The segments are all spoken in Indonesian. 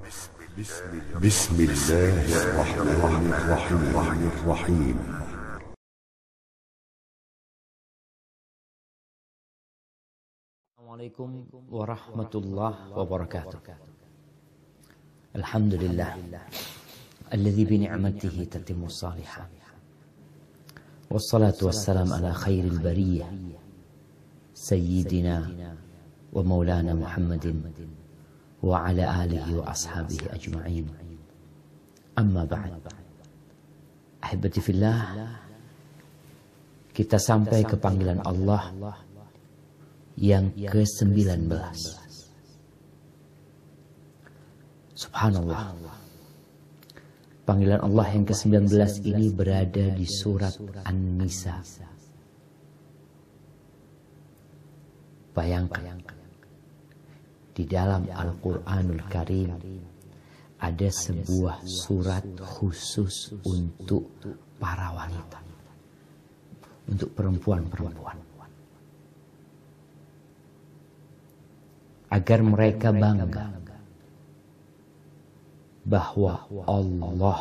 بسم الله الرحمن الرحيم. Assalamualaikum warahmatullahi wabarakatuh. Alhamdulillah alladzi bi ni'matihi tatimmu shalihat. Wassalatu wassalam ala khairil bariyah sayyidina wa maulana Muhammadin wa ala alihi wa ashabihi ajma'in. Amma ba'd. Ahibati fillah, kita sampai ke panggilan Allah yang ke-19. Subhanallah. Panggilan Allah yang ke-19 ini berada di surat An-Nisa. Bayangkan, di dalam Al-Quranul Karim ada sebuah surat khusus untuk para wanita, untuk perempuan-perempuan, agar mereka bangga bahwa Allah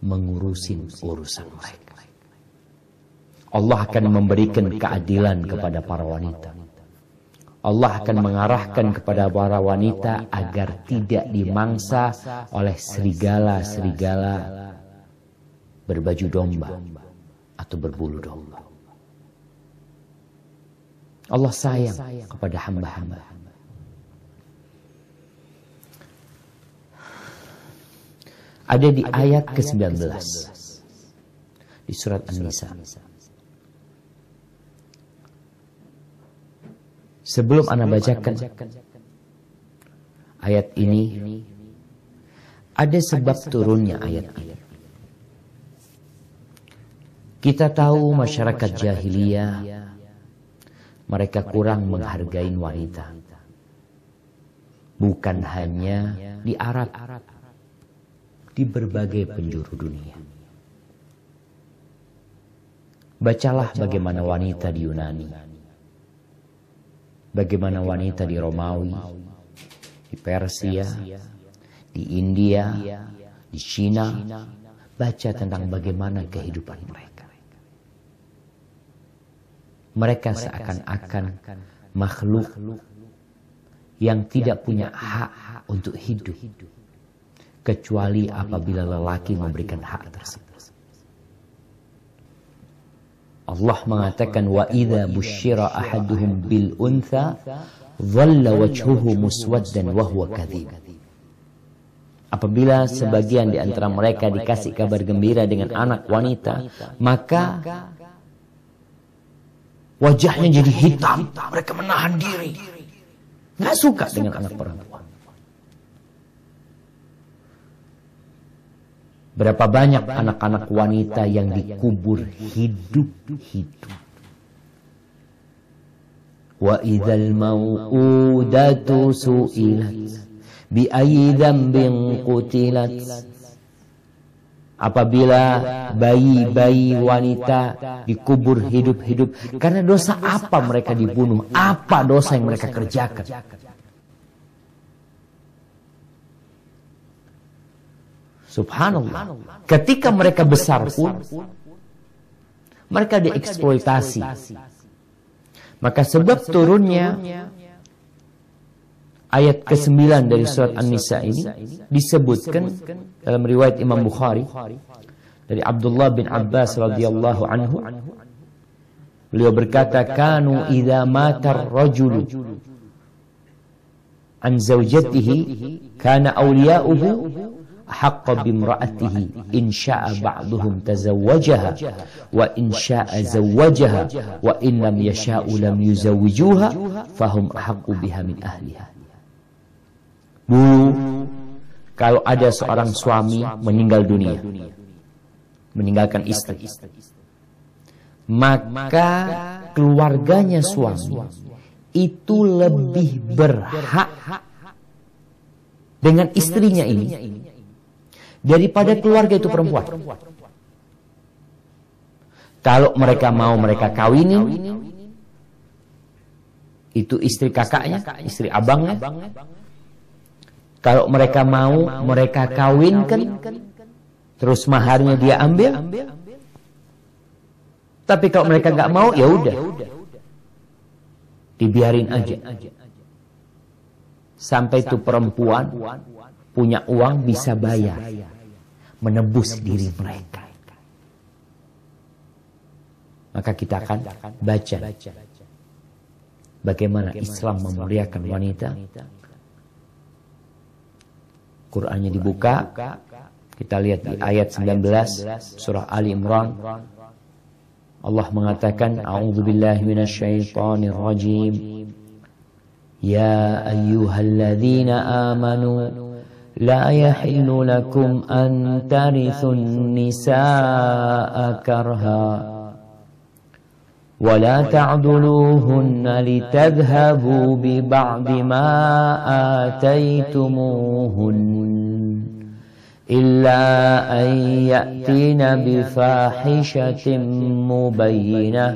mengurusin urusan mereka. Allah akan memberikan keadilan kepada para wanita. Allah akan mengarahkan kepada para wanita agar tidak dimangsa oleh serigala-serigala berbaju domba atau berbulu domba. Allah sayang kepada hamba-hamba. Ada di ayat ke-19 di surat An-Nisa. Sebelum Anda bacakan ayat ini, ada sebab turunnya ayat ini. Kita tahu masyarakat jahiliyah, mereka kurang menghargai wanita. Bukan hanya di Arab, di berbagai penjuru dunia. Bacalah bagaimana wanita di Yunani, bagaimana wanita di Romawi, di Persia, di India, di Cina. Baca tentang bagaimana kehidupan mereka. Mereka seakan-akan makhluk yang tidak punya hak untuk hidup, kecuali apabila lelaki memberikan hak tersebut. Allah mengatakan, wa idza busyira ahaduhum bil untha dhalla wajhuhu muswaddan wa huwa kadhib. Apabila sebagian di antara mereka dikasih kabar gembira dengan anak wanita, maka wajahnya jadi hitam. Mereka menahan diri, nggak suka dengan anak perempuan. Berapa banyak anak-anak wanita yang dikubur hidup-hidup. Wa idzal mau'udatu su'ilat bi ayyi dzambin qutilat. Apabila bayi-bayi wanita dikubur hidup-hidup, karena dosa apa mereka dibunuh? Apa dosa yang mereka kerjakan? Subhanallah. Ketika mereka besar pun, mereka dieksploitasi. Maka sebab turunnya ayat ke-9 dari surat An-Nisa ini disebutkan dalam riwayat Imam Bukhari dari Abdullah bin Abbas radhiyallahu anhu. Beliau berkata, kanu idza matar rajulu an zawjatihi kana awliya'uhu haqqa bimra'atihi in sya'a ba'duhum tazawwajaha wa in sya'a zawwajaha wa in lam yasha'u lam yuzawwijuha fahum haqqu biha min ahliha. Dulu kalau ada seorang suami meninggal dunia, meninggalkan istri, maka keluarganya suami itu lebih berhak dengan istrinya ini daripada keluarga itu perempuan. Kalau mereka mau mereka kawinin, itu istri kakaknya, istri abangnya, Kalau mereka mau, mereka kawinkan, terus maharnya dia ambil. Tapi kalau mereka nggak mau, ya udah, dibiarin aja. Sampai itu perempuan punya uang bisa bayar, menebus diri mereka. Maka kita akan baca bagaimana Islam memuliakan wanita. Qur'annya dibuka, kita lihat di ayat 19 surah Ali Imran. Allah mengatakan, A'udzubillahi minasyaitonir rajim. Ya ayyuhalladzina amanu la yahillu lakum an tarithun nisaa karha ولا تعضلوهن لتذهبوا ببعض ما آتيتموهن إلا أن يأتين بفاحشة مبينة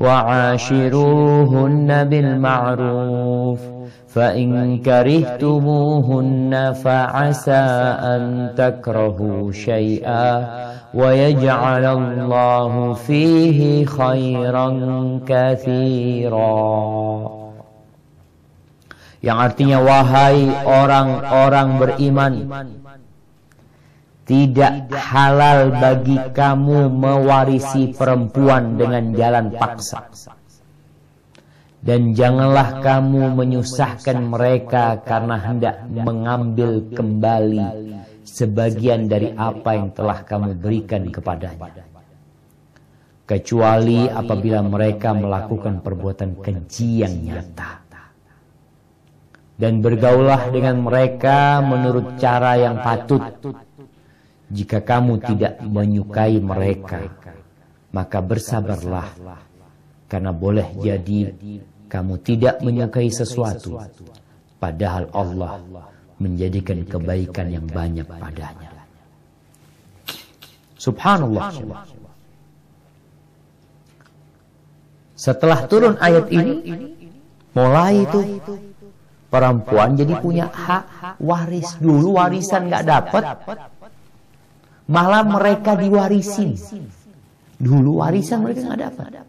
وعاشروهن بالمعروف فإن كرهتموهن فعسى أن تكرهوا شيئا وَيَجْعَلَ اللَّهُ فِيهِ خَيْرًا كَثِيرًا. Yang artinya, wahai orang-orang beriman, tidak halal bagi kamu mewarisi perempuan dengan jalan paksa. Dan janganlah kamu menyusahkan mereka karena hendak mengambil kembali sebagian dari apa yang telah kamu berikan kepadanya, kecuali apabila mereka melakukan perbuatan keji yang nyata. Dan bergaulah dengan mereka menurut cara yang patut. Jika kamu tidak menyukai mereka, maka bersabarlah, karena boleh jadi kamu tidak menyukai sesuatu, padahal Allah menjadikan kebaikan yang banyak padanya. Subhanallah. Setelah turun ayat ini, mulai itu perempuan jadi punya hak waris. Dulu warisan nggak dapat, malah mereka diwarisin. Dulu warisan mereka nggak dapat.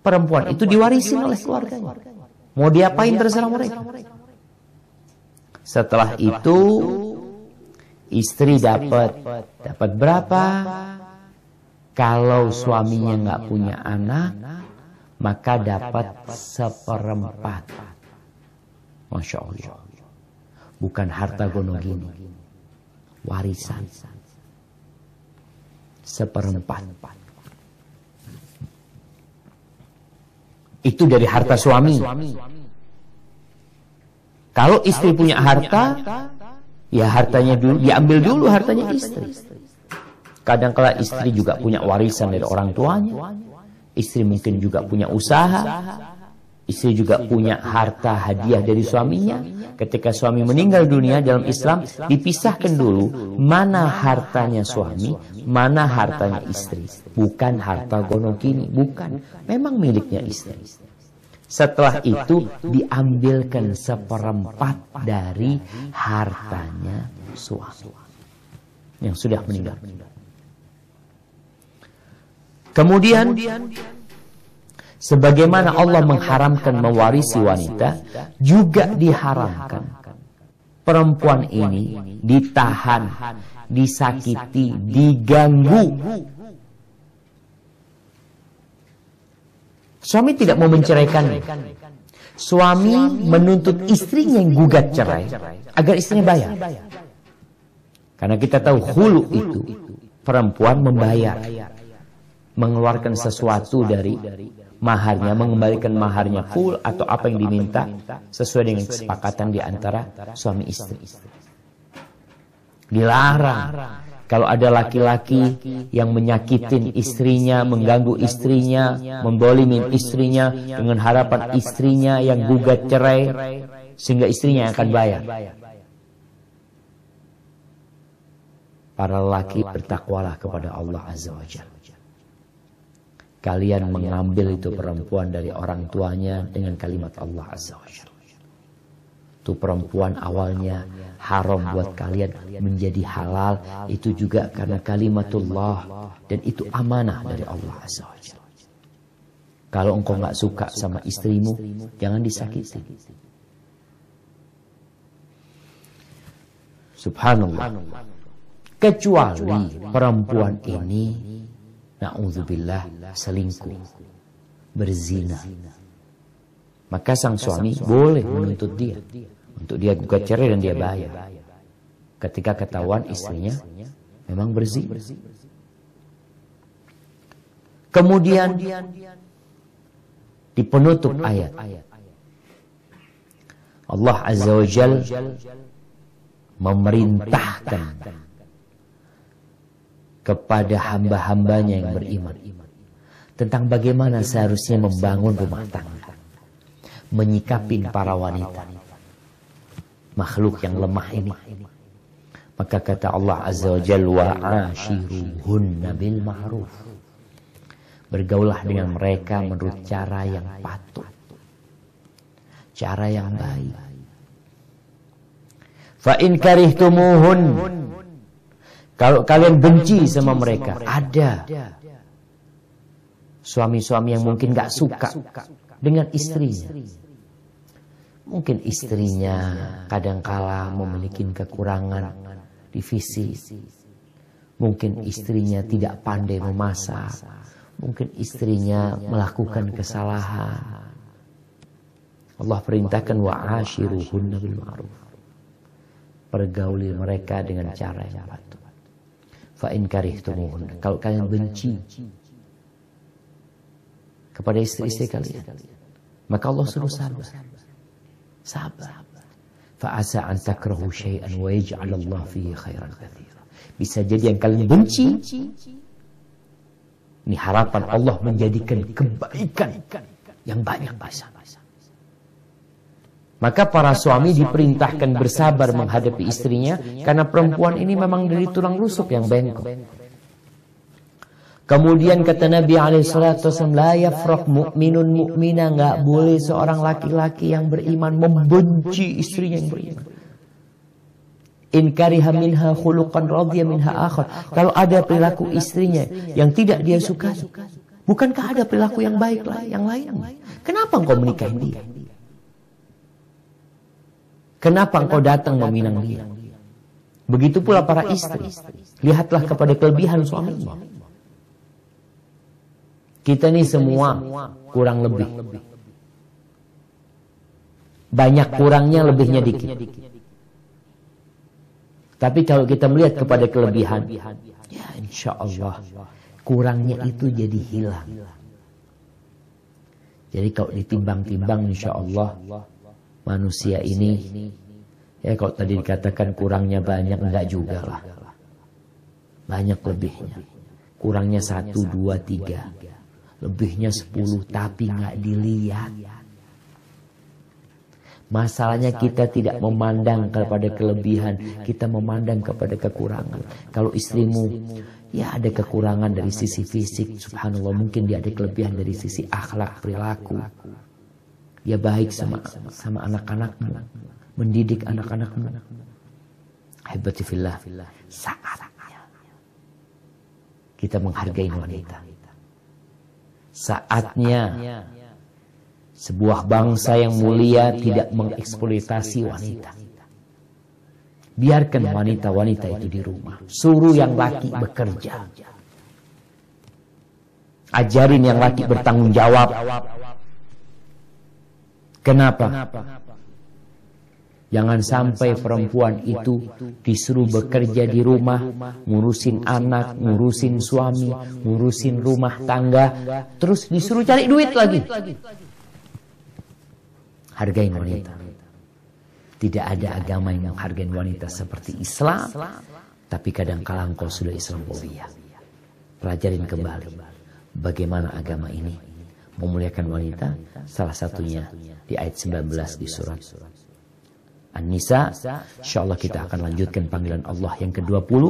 Perempuan itu diwarisin oleh keluarganya. Mau diapain terserah mereka. Setelah itu istri dapat berapa? Kalau suaminya nggak punya anak, maka dapat 1/4. Masya Allah. Bukan harta gono gini, warisan 1/4. Itu dari harta suami. Kalau istri punya harta, ya hartanya dulu, diambil dulu hartanya istri. Kadang-kala istri juga punya warisan dari orang tuanya. Istri mungkin juga punya usaha. Istri juga punya harta hadiah dari suaminya. Ketika suami meninggal dunia dalam Islam, dipisahkan dulu mana hartanya suami, mana hartanya istri. Bukan harta gonokini, bukan. Memang miliknya istri. Setelah itu diambilkan 1/4 dari hartanya suami yang sudah meninggal. Kemudian, sebagaimana Allah mengharamkan mewarisi wanita, juga diharamkan perempuan ini ditahan, disakiti, diganggu. Suami tidak mau menceraikannya. Suami menuntut istrinya yang gugat cerai agar istrinya bayar. Karena kita tahu khulu itu perempuan membayar, mengeluarkan sesuatu dari maharnya, mengembalikan maharnya full atau apa yang diminta sesuai dengan kesepakatan di antara suami istri. Dilarang kalau ada laki-laki yang menyakitin istrinya, mengganggu istrinya, mendolimin istrinya dengan harapan istrinya yang gugat cerai sehingga istrinya yang akan bayar. Para lelaki, bertakwalah kepada Allah Azza wa Jalla. Kalian mengambil itu perempuan dari orang tuanya dengan kalimat Allah Azza wa Jalla. Tuh perempuan awalnya haram buat kalian menjadi halal. Itu juga karena kalimatullah. Dan itu amanah dari Allah Azza wa Jalla. Kalau engkau gak suka sama istrimu, jangan disakiti. Subhanallah. Kecuali perempuan ini, na'udzubillah, selingkuh, berzina. Maka sang suami boleh menuntut dia untuk dia gugat cerai dan dia bayar. Ketika ketahuan istrinya memang berzina. Kemudian di penutup ayat Allah Azza wa Jalla memerintahkan kepada hamba-hambanya yang beriman tentang bagaimana seharusnya membangun rumah tangga, menyikapin para wanita, makhluk yang lemah ini. Maka kata Allah Azza wa Jalla, wa'ashiruhunna bil ma'ruf. Bergaulah dengan mereka menurut cara yang patut, cara yang baik. Fa in karihtumuhun, kalau kalian benci sama mereka, ada suami-suami yang mungkin gak suka dengan istrinya. Mungkin istrinya kadangkala memiliki kekurangan di fisik. Mungkin istrinya tidak pandai memasak. Mungkin istrinya melakukan kesalahan. Allah perintahkan wa'ashiruhunna bil ma'ruf. Pergauli mereka dengan cara yang patut. Fa in karihtumuhunna, kalau kalian benci kepada istri-istri kalian, maka Allah suruh sabar. Sabar. Fa asa an takrahu syai'an wa yaj'alallahu fihi khairan katsira. Bisa jadi yang kalian benci, ini harapan Allah menjadikan kebaikan yang banyak bisa. Maka para suami diperintahkan bersabar menghadapi istrinya, karena perempuan ini memang dari tulang rusuk yang bengkok. Kemudian kata Nabi SAW, la yafraq mu'minun mu'mina, nggak boleh seorang laki-laki yang beriman membenci istrinya yang beriman. In kariha minha khuluqan radhiya minha akhar. Kalau ada perilaku istrinya yang tidak dia sukai, bukankah ada perilaku yang baik yang lain? Kenapa engkau menikahi dia? Kenapa engkau datang meminang dia? Begitu pula para istri. Lihatlah kepada kelebihan suaminya. Kita ini semua kurang lebih. Banyak kurangnya, lebihnya dikit. Tapi kalau kita melihat kepada kelebihan, ya insya Allah kurangnya itu jadi hilang. Jadi kalau ditimbang-timbang, insya Allah manusia ini, ya kalau tadi dikatakan kurangnya banyak, enggak juga lah. Banyak lebihnya. Kurangnya 1, 2, 3. Lebihnya 10, tapi enggak dilihat. Masalahnya kita tidak memandang kepada kelebihan, kita memandang kepada kekurangan. Kalau istrimu, ya ada kekurangan dari sisi fisik, subhanallah, mungkin dia ada kelebihan dari sisi akhlak, perilaku. Dia baik sama anak-anakmu, mendidik anak-anakmu. Ahibati fillah, saatnya kita menghargai wanita. Saatnya sebuah bangsa yang mulia tidak mengeksploitasi wanita. Biarkan wanita-wanita itu di rumah. Suruh yang laki bekerja. Ajarin yang laki bertanggung jawab. Kenapa? Jangan sampai perempuan itu disuruh bekerja di rumah, ngurusin anak, ngurusin suami, ngurusin rumah tangga, terus disuruh cari duit lagi. Hargai wanita. Tidak ada agama yang menghargai wanita seperti Islam. Tapi kadang-kala engkau sudah Islamophobia. Pelajarin kembali bagaimana agama ini memuliakan wanita. Salah satunya di ayat 19 di surat An-Nisa. InsyaAllah kita akan lanjutkan panggilan Allah yang ke-20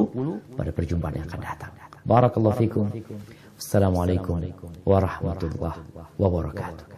pada perjumpaan yang akan datang. Barakallahu fikum. Assalamualaikum warahmatullahi wabarakatuh.